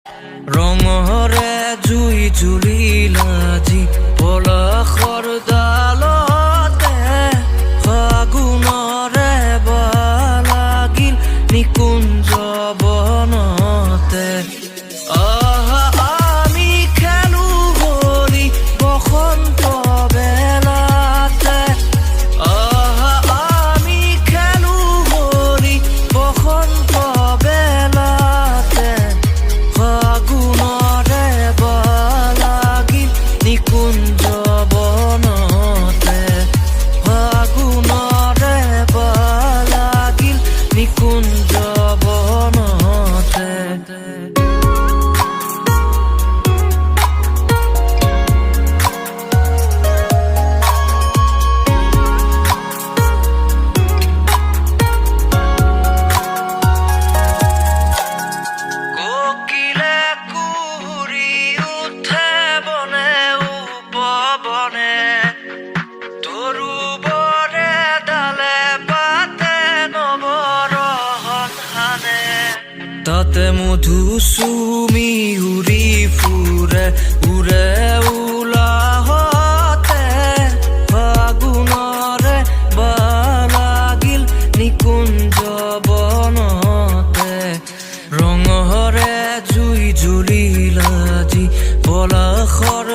ৰঙৰে জুই জুলিলাজি পলাশৰ ডালতে ফাগুণৰে বালাগিল নিকুঞ্জ বনতে আমি খেলো হোলী বসন্ত বেলাতে আমি খেলো হোলী বসন্ত বেলাতে ফাগুণৰে বালাগিল নিকুঞ্জ বনতে ফাগুণৰে বালাগিল নিকুঞ্জ বনতে কোকিলে কুহুৰি উঠে বনে উপবনে তৰুবৰে ডালে পাতে নৱৰহন হানে তাতে মধু চুমি উৰি ফুৰে উৰে উলাহতে ফাগুণৰে বালাগিল নিকুঞ্জ বনতে ৰঙৰে জুই জুলিলাজি পলাশৰ